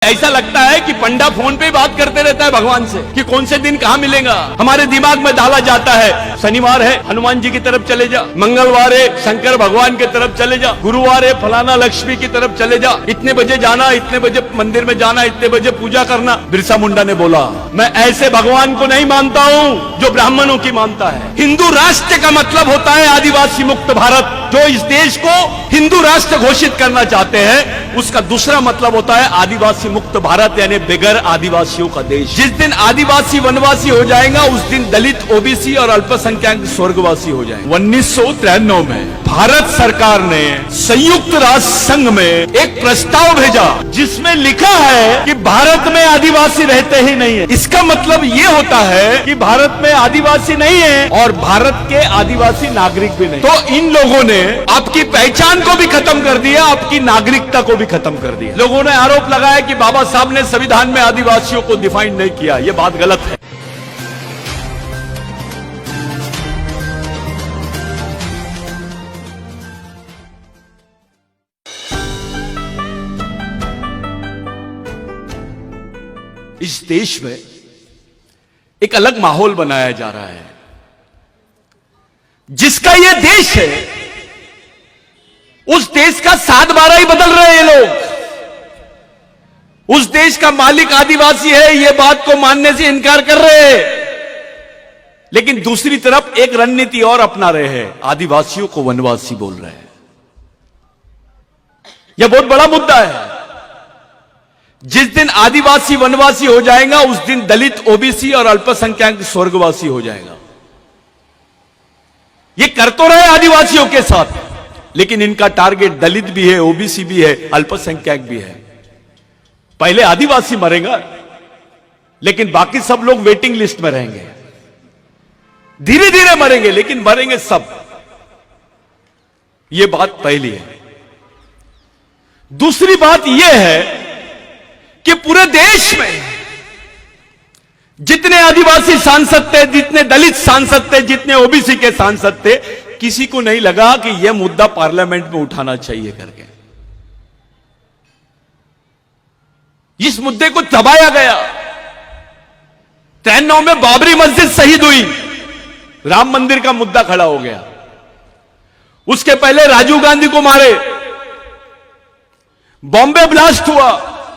ऐसा लगता है कि पंडा फोन पे बात करते रहता है भगवान से कि कौन से दिन कहाँ मिलेगा। हमारे दिमाग में डाला जाता है शनिवार है हनुमान जी की तरफ चले जा, मंगलवार है शंकर भगवान की तरफ चले जा, गुरुवार है फलाना लक्ष्मी की तरफ चले जा, इतने बजे जाना, इतने बजे मंदिर में जाना, इतने बजे पूजा करना। बिरसा मुंडा ने बोला मैं ऐसे भगवान को नहीं मानता हूँ जो ब्राह्मणों की मानता है। हिंदू राष्ट्र का मतलब होता है आदिवासी मुक्त भारत। जो इस देश को हिंदू राष्ट्र घोषित करना चाहते हैं उसका दूसरा मतलब होता है आदिवासी मुक्त भारत, यानी बगैर आदिवासियों का देश। जिस दिन आदिवासी वनवासी हो जाएगा उस दिन दलित, ओबीसी और अल्पसंख्यक स्वर्गवासी हो जाएंगे। 1993 में भारत सरकार ने संयुक्त राष्ट्र संघ में एक प्रस्ताव भेजा जिसमें लिखा है कि भारत में आदिवासी रहते ही नहीं है। इसका मतलब ये होता है कि भारत में आदिवासी नहीं है और भारत के आदिवासी नागरिक भी नहीं। तो इन लोगों ने आपकी पहचान को भी खत्म कर दिया, आपकी नागरिकता को भी खत्म कर दिया। लोगों ने आरोप लगाया कि बाबा साहब ने संविधान में आदिवासियों को डिफाइन नहीं किया। यह बात गलत है। इस देश में एक अलग माहौल बनाया जा रहा है। जिसका यह देश है उस देश का 7/12 ही बदल रहे हैं लोग। उस देश का मालिक आदिवासी है यह बात को मानने से इनकार कर रहे हैं, लेकिन दूसरी तरफ एक रणनीति और अपना रहे हैं, आदिवासियों को वनवासी बोल रहे हैं। यह बहुत बड़ा मुद्दा है। जिस दिन आदिवासी वनवासी हो जाएगा उस दिन दलित, ओबीसी और अल्पसंख्यक स्वर्गवासी हो जाएगा। ये कर तो रहे आदिवासियों के साथ, लेकिन इनका टारगेट दलित भी है, ओबीसी भी है, अल्पसंख्यक भी है। पहले आदिवासी मरेगा लेकिन बाकी सब लोग वेटिंग लिस्ट में रहेंगे। धीरे धीरे मरेंगे लेकिन मरेंगे सब। यह बात पहली है। दूसरी बात यह है कि पूरे देश में जितने आदिवासी सांसद थे, जितने दलित सांसद थे, जितने ओबीसी के सांसद थे, किसी को नहीं लगा कि यह मुद्दा पार्लियामेंट में उठाना चाहिए करके। इस मुद्दे को दबाया गया। 93 में बाबरी मस्जिद शहीद हुई, राम मंदिर का मुद्दा खड़ा हो गया। उसके पहले राजीव गांधी को मारे, बॉम्बे ब्लास्ट हुआ।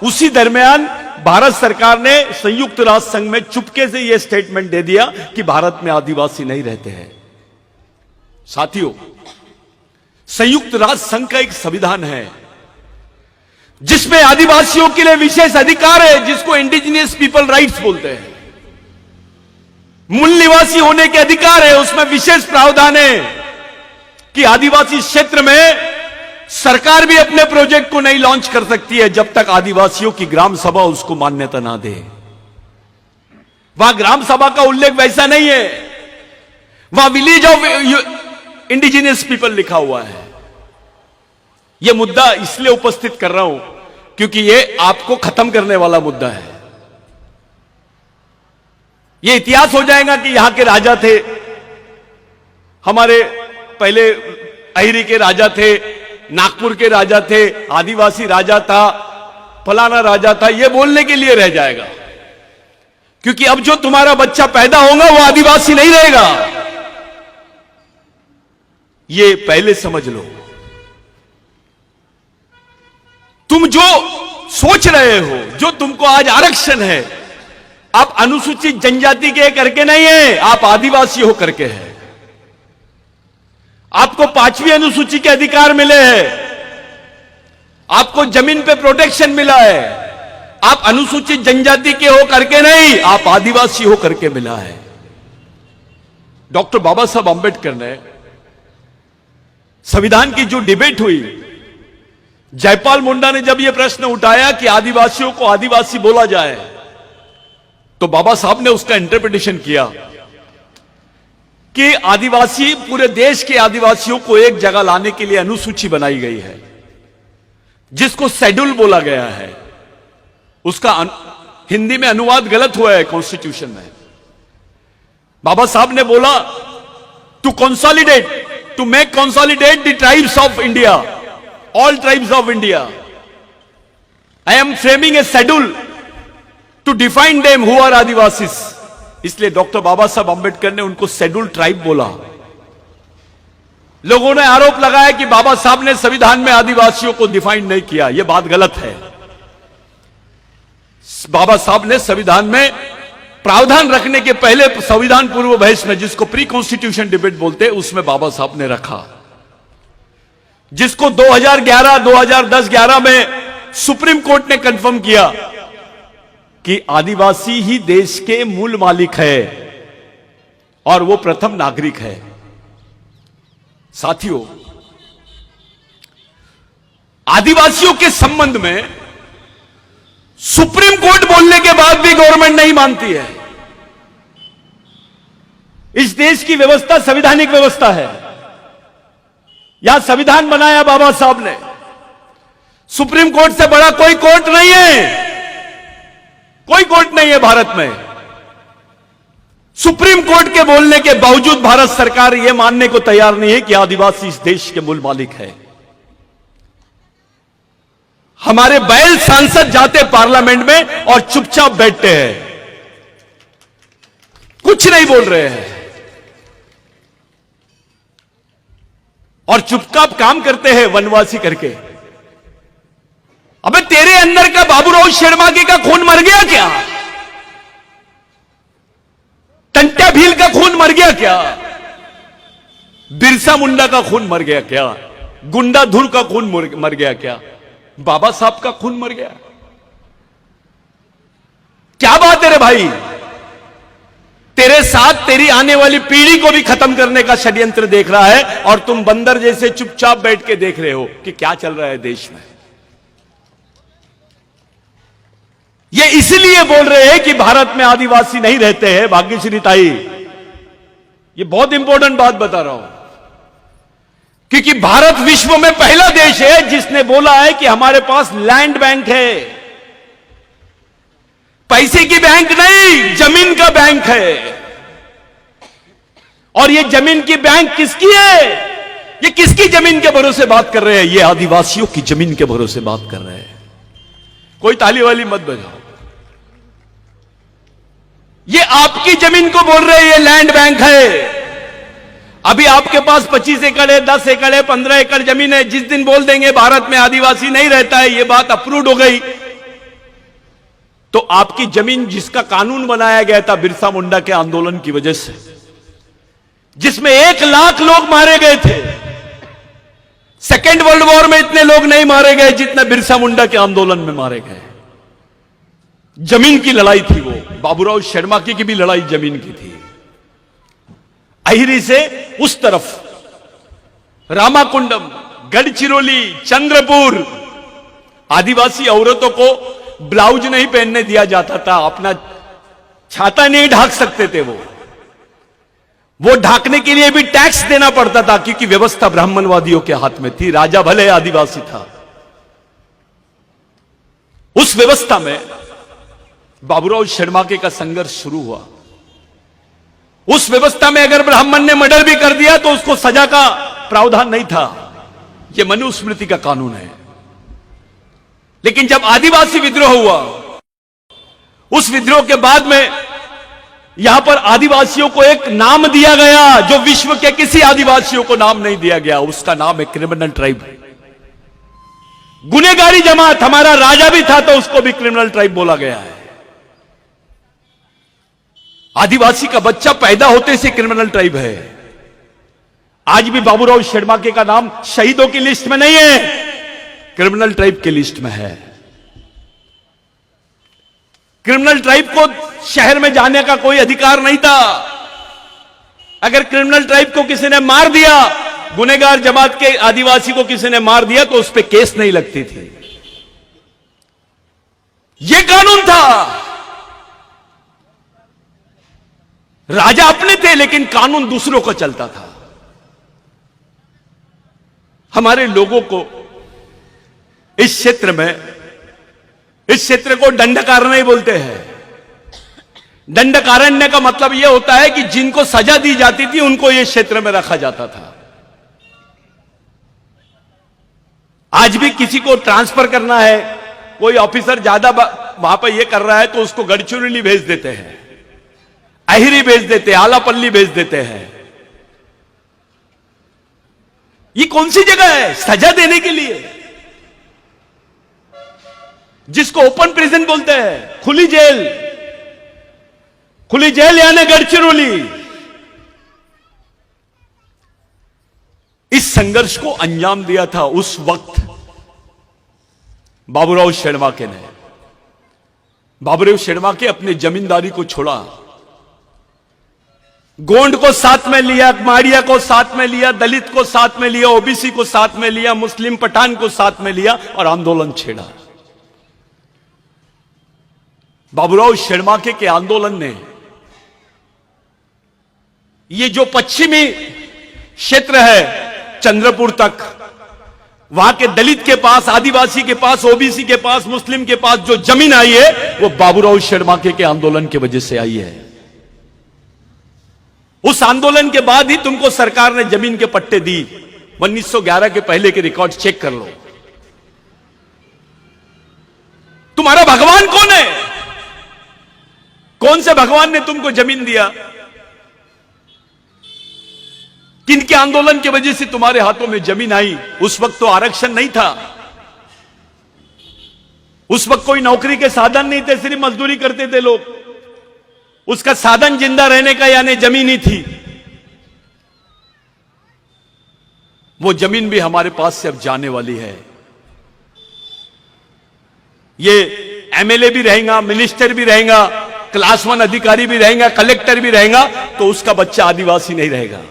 उसी दरमियान भारत सरकार ने संयुक्त राष्ट्र संघ में चुपके से यह स्टेटमेंट दे दिया कि भारत में आदिवासी नहीं रहते हैं। साथियों, संयुक्त राष्ट्र संघ का एक संविधान है जिसमें आदिवासियों के लिए विशेष अधिकार है, जिसको इंडिजिनियस पीपल राइट्स बोलते हैं। मूल निवासी होने के अधिकार है, उसमें विशेष प्रावधान है कि आदिवासी क्षेत्र में सरकार भी अपने प्रोजेक्ट को नहीं लॉन्च कर सकती है जब तक आदिवासियों की ग्राम सभा उसको मान्यता ना दे। वहां ग्राम सभा का उल्लेख वैसा नहीं है, वहां विलेज ऑफ इंडिजिनियस पीपल लिखा हुआ है। यह मुद्दा इसलिए उपस्थित कर रहा हूं क्योंकि यह आपको खत्म करने वाला मुद्दा है। यह इतिहास हो जाएगा कि यहां के राजा थे, हमारे पहले अहिरी के राजा थे, नागपुर के राजा थे, आदिवासी राजा था, फलाना राजा था, यह बोलने के लिए रह जाएगा। क्योंकि अब जो तुम्हारा बच्चा पैदा होगा वो आदिवासी नहीं रहेगा। ये पहले समझ लो। तुम जो सोच रहे हो, जो तुमको आज आरक्षण है, आप अनुसूचित जनजाति के करके नहीं है, आप आदिवासी हो करके है। आपको 5वीं अनुसूची के अधिकार मिले हैं, आपको जमीन पे प्रोटेक्शन मिला है। आप अनुसूचित जनजाति के हो करके नहीं, आप आदिवासी हो करके मिला है। डॉक्टर बाबा साहब अंबेडकर ने संविधान की जो डिबेट हुई, जयपाल मुंडा ने जब यह प्रश्न उठाया कि आदिवासियों को आदिवासी बोला जाए, तो बाबा साहब ने उसका इंटरप्रिटेशन किया कि आदिवासी, पूरे देश के आदिवासियों को एक जगह लाने के लिए अनुसूची बनाई गई है जिसको शेड्यूल बोला गया है। उसका हिंदी में अनुवाद गलत हुआ है कॉन्स्टिट्यूशन में। बाबा साहब ने बोला to consolidate, to make consolidate the tribes of India, all tribes of India. I am framing a schedule to define them who are Adivasis. इसलिए डॉक्टर बाबा साहब अंबेडकर ने उनको शेड्यूल ट्राइब बोला। लोगों ने आरोप लगाया कि बाबा साहब ने संविधान में आदिवासियों को डिफाइन नहीं किया। यह बात गलत है। बाबा साहब ने संविधान में प्रावधान रखने के पहले संविधान पूर्व बहस में, जिसको प्री कॉन्स्टिट्यूशन डिबेट बोलते हैं, उसमें बाबा साहब ने रखा, जिसको 2011, 2010, 11 में सुप्रीम कोर्ट ने कंफर्म किया कि आदिवासी ही देश के मूल मालिक है और वो प्रथम नागरिक है। साथियों, आदिवासियों के संबंध में सुप्रीम कोर्ट बोलने के बाद भी गवर्नमेंट नहीं मानती है। इस देश की व्यवस्था संवैधानिक व्यवस्था है। यहां संविधान बनाया बाबा साहब ने। सुप्रीम कोर्ट से बड़ा कोई कोर्ट नहीं है। कोई कोर्ट नहीं है भारत में। सुप्रीम कोर्ट के बोलने के बावजूद भारत सरकार यह मानने को तैयार नहीं है कि आदिवासी इस देश के मूल मालिक है। हमारे बैल सांसद जाते पार्लियामेंट में और चुपचाप बैठते हैं, कुछ नहीं बोल रहे हैं और चुपचाप काम करते हैं वनवासी करके। अबे तेरे अंदर का बाबूराव शर्माके का खून मर गया क्या? टंट्या भील का खून मर गया क्या? बिरसा मुंडा का खून मर गया क्या? गुंडा धुर का खून मर गया क्या? बाबा साहब का खून मर गया। क्या बात है रे भाई? तेरे साथ तेरी आने वाली पीढ़ी को भी खत्म करने का षड्यंत्र देख रहा है और तुम बंदर जैसे चुपचाप बैठ के देख रहे हो कि क्या चल रहा है देश में। ये इसलिए बोल रहे हैं कि भारत में आदिवासी नहीं रहते हैं। भाग्यश्री ताई, ये बहुत इंपॉर्टेंट बात बता रहा हूं, क्योंकि भारत विश्व में पहला देश है जिसने बोला है कि हमारे पास लैंड बैंक है। पैसे की बैंक नहीं, जमीन का बैंक है। और ये जमीन की बैंक किसकी है? ये किसकी जमीन के भरोसे बात कर रहे हैं? ये आदिवासियों की जमीन के भरोसे बात कर रहे हैं। कोई ताली वाली मत बजाओ। ये आपकी जमीन को बोल रहे हैं ये लैंड बैंक है। अभी आपके पास 25 एकड़ है, 10 एकड़ है, 15 एकड़ जमीन है। जिस दिन बोल देंगे भारत में आदिवासी नहीं रहता है, ये बात अप्रूव्ड हो गई, तो आपकी जमीन जिसका कानून बनाया गया था बिरसा मुंडा के आंदोलन की वजह से, जिसमें 1 लाख लोग मारे गए थे, सेकेंड वर्ल्ड वॉर में इतने लोग नहीं मारे गए जितने बिरसा मुंडा के आंदोलन में मारे गए। जमीन की लड़ाई थी वो। बाबूराव शर्माके की भी लड़ाई जमीन की थी। अहिरी से उस तरफ रामाकुंडम, गढ़चिरौली, चंद्रपुर, आदिवासी औरतों को ब्लाउज नहीं पहनने दिया जाता था। अपना छाता नहीं ढाक सकते थे वो ढाकने के लिए भी टैक्स देना पड़ता था, क्योंकि व्यवस्था ब्राह्मणवादियों के हाथ में थी। राजा भले आदिवासी था। उस व्यवस्था में बाबूराव शर्माके का संघर्ष शुरू हुआ। उस व्यवस्था में अगर ब्राह्मण ने मर्डर भी कर दिया तो उसको सजा का प्रावधान नहीं था। यह मनुस्मृति का कानून है। लेकिन जब आदिवासी विद्रोह हुआ, उस विद्रोह के बाद में यहां पर आदिवासियों को एक नाम दिया गया जो विश्व के किसी आदिवासियों को नाम नहीं दिया गया। उसका नाम है क्रिमिनल ट्राइब। गुनेगारी जमात। हमारा राजा भी था तो उसको भी क्रिमिनल ट्राइब बोला गया है। आदिवासी का बच्चा पैदा होते से क्रिमिनल ट्राइब है। आज भी बाबूराव शर्माके का नाम शहीदों की लिस्ट में नहीं है, क्रिमिनल ट्राइब की लिस्ट में है। क्रिमिनल ट्राइब को शहर में जाने का कोई अधिकार नहीं था। अगर क्रिमिनल ट्राइब को किसी ने मार दिया, गुनेगार जमात के आदिवासी को किसी ने मार दिया, तो उस पर केस नहीं लगती थी। यह कानून था। राजा अपने थे लेकिन कानून दूसरों को चलता था। हमारे लोगों को इस क्षेत्र को दंडकारण्य बोलते हैं। दंडकारण्य का मतलब यह होता है कि जिनको सजा दी जाती थी उनको इस क्षेत्र में रखा जाता था। आज भी किसी को ट्रांसफर करना है कोई ऑफिसर ज्यादा वहां पर ये कर रहा है तो उसको गढ़चिरौली भेज देते हैं, अहिरी भेज देते हैं, आलापल्ली भेज देते हैं। ये कौन सी जगह है सजा देने के लिए, जिसको ओपन प्रिजन बोलते हैं, खुली जेल, खुली जेल यानी गढ़चिरौली। इस संघर्ष को अंजाम दिया था उस वक्त बाबूराव शेड़माके ने। बाबूराव शेड़माके अपने जमींदारी को छोड़ा, गोंड को साथ में लिया, माड़िया को साथ में लिया, दलित को साथ में लिया, ओबीसी को साथ में लिया, मुस्लिम पठान को साथ में लिया और आंदोलन छेड़ा। बाबूराव शेड़माके के आंदोलन ने ये जो पश्चिमी क्षेत्र है चंद्रपुर तक, वहां के दलित के पास, आदिवासी के पास, ओबीसी के पास, मुस्लिम के पास जो जमीन आई है वो बाबूराव शेड़माके के आंदोलन की वजह से आई है। उस आंदोलन के बाद ही तुमको सरकार ने जमीन के पट्टे दी। 1911 के पहले के रिकॉर्ड चेक कर लो। तुम्हारा भगवान कौन है? कौन से भगवान ने तुमको जमीन दिया? किनके आंदोलन की वजह से तुम्हारे हाथों में जमीन आई? उस वक्त तो आरक्षण नहीं था, उस वक्त कोई नौकरी के साधन नहीं थे, सिर्फ मजदूरी करते थे लोग। उसका साधन जिंदा रहने का यानी जमीन ही थी। वो जमीन भी हमारे पास से अब जाने वाली है। ये एमएलए भी रहेगा, मिनिस्टर भी रहेगा, क्लास 1 अधिकारी भी रहेगा, कलेक्टर भी रहेगा, तो उसका बच्चा आदिवासी नहीं रहेगा।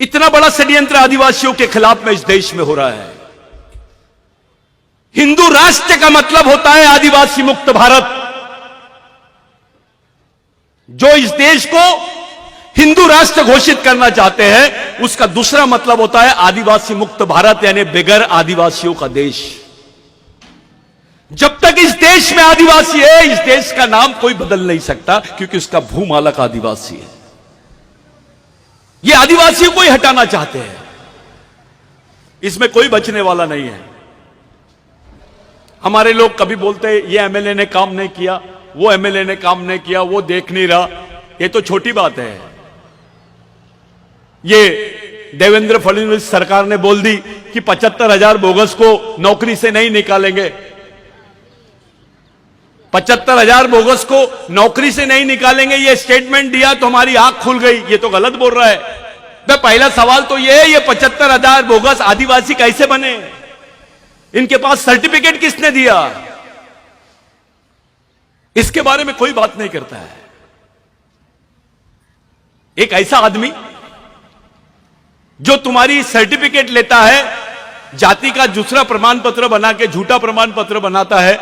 इतना बड़ा षड्यंत्र आदिवासियों के खिलाफ में इस देश में हो रहा है। हिंदू राष्ट्र का मतलब होता है आदिवासी मुक्त भारत। जो इस देश को हिंदू राष्ट्र घोषित करना चाहते हैं, उसका दूसरा मतलब होता है आदिवासी मुक्त भारत, यानी बगैर आदिवासियों का देश। जब तक इस देश में आदिवासी है, इस देश का नाम कोई बदल नहीं सकता, क्योंकि उसका भूमालक आदिवासी है। ये आदिवासियों को ही हटाना चाहते हैं, इसमें कोई बचने वाला नहीं है। हमारे लोग कभी बोलते हैं ये एमएलए ने काम नहीं किया, वो एमएलए ने काम नहीं किया, वो देख नहीं रहा। ये तो छोटी बात है। ये देवेंद्र फडणवीस सरकार ने बोल दी कि 75,000 बोगस को नौकरी से नहीं निकालेंगे। 75,000 बोगस को नौकरी से नहीं निकालेंगे, ये स्टेटमेंट दिया तो हमारी आंख खुल गई। ये तो गलत बोल रहा है। तो पहला सवाल तो ये है, ये 75,000 बोगस आदिवासी कैसे बने? इनके पास सर्टिफिकेट किसने दिया? इसके बारे में कोई बात नहीं करता है। एक ऐसा आदमी जो तुम्हारी सर्टिफिकेट लेता है, जाति का दूसरा प्रमाण पत्र बना के झूठा प्रमाण पत्र बनाता है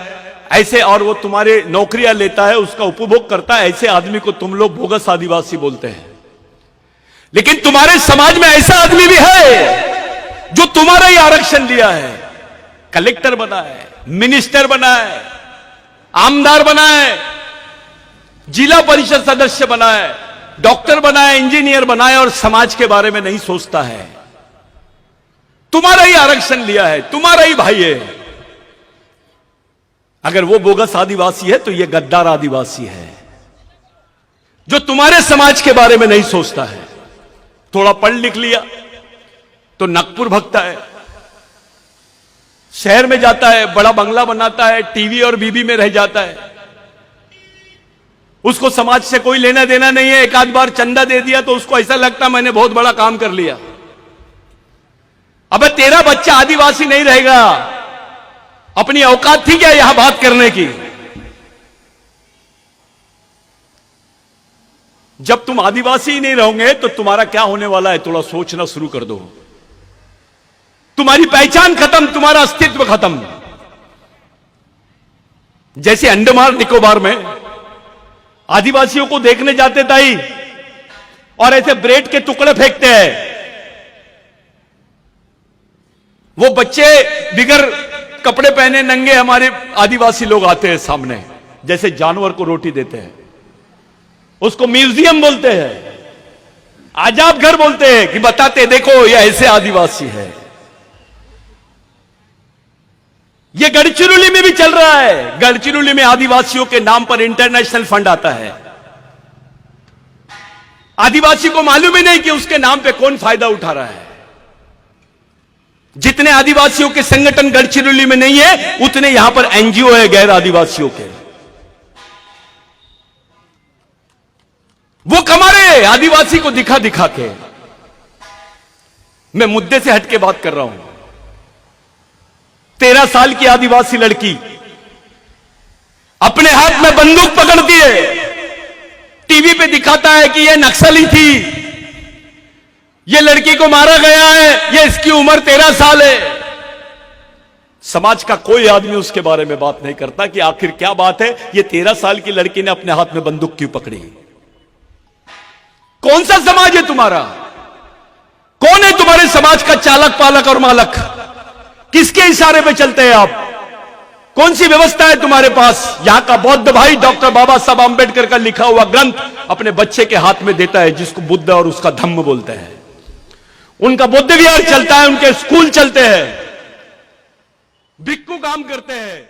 ऐसे, और वो तुम्हारे नौकरियां लेता है, उसका उपभोग करता है, ऐसे आदमी को तुम लोग बोगस आदिवासी बोलते हैं। लेकिन तुम्हारे समाज में ऐसा आदमी भी है जो तुम्हारा ही आरक्षण लिया है, कलेक्टर बना है, मिनिस्टर बना है, आमदार बना है, जिला परिषद सदस्य बना है, डॉक्टर बना है, इंजीनियर बना है, और समाज के बारे में नहीं सोचता है। तुम्हारा ही आरक्षण लिया है, तुम्हारा ही भाई है। अगर वो बोगस आदिवासी है तो ये गद्दार आदिवासी है, जो तुम्हारे समाज के बारे में नहीं सोचता है। थोड़ा पढ़ लिख लिया तो नागपुर भगता है, शहर में जाता है, बड़ा बंगला बनाता है, टीवी और बीबी में रह जाता है। उसको समाज से कोई लेना देना नहीं है। एक आध बार चंदा दे दिया तो उसको ऐसा लगता मैंने बहुत बड़ा काम कर लिया। अबे तेरा बच्चा आदिवासी नहीं रहेगा। अपनी औकात थी क्या यहां बात करने की? जब तुम आदिवासी ही नहीं रहोगे तो तुम्हारा क्या होने वाला है, थोड़ा सोचना शुरू कर दो। तुम्हारी पहचान खत्म, तुम्हारा अस्तित्व खत्म। जैसे अंडमान निकोबार में आदिवासियों को देखने जाते ताई और ऐसे ब्रेड के टुकड़े फेंकते हैं, वो बच्चे बिगर कपड़े पहने नंगे हमारे आदिवासी लोग आते हैं सामने, जैसे जानवर को रोटी देते हैं। उसको म्यूजियम बोलते हैं, आजाद घर बोलते हैं, कि बताते देखो ये ऐसे आदिवासी है। ये गढ़चिरौली में भी चल रहा है। गढ़चिरौली में आदिवासियों के नाम पर इंटरनेशनल फंड आता है। आदिवासी को मालूम ही नहीं कि उसके नाम पे कौन फायदा उठा रहा है। जितने आदिवासियों के संगठन गढ़चिरौली में नहीं है, उतने यहां पर एनजीओ है गैर आदिवासियों के। वो कमा रहे आदिवासी को दिखा दिखा के। मैं मुद्दे से हटके बात कर रहा हूं। 13 साल की आदिवासी लड़की अपने हाथ में बंदूक पकड़ती है, टीवी पे दिखाता है कि यह नक्सली थी, यह लड़की को मारा गया है, यह इसकी उम्र 13 साल है। समाज का कोई आदमी उसके बारे में बात नहीं करता कि आखिर क्या बात है, यह 13 साल की लड़की ने अपने हाथ में बंदूक क्यों पकड़ी। कौन सा समाज है तुम्हारा? कौन है तुम्हारे समाज का चालक पालक और मालक? किसके इशारे पे चलते हैं आप? कौन सी व्यवस्था है तुम्हारे पास? यहां का बौद्ध भाई डॉक्टर बाबा साहब आंबेडकर का लिखा हुआ ग्रंथ अपने बच्चे के हाथ में देता है, जिसको बुद्ध और उसका धम्म बोलते हैं। उनका बौद्ध विहार चलता है, उनके स्कूल चलते हैं, भिक्खु काम करते हैं।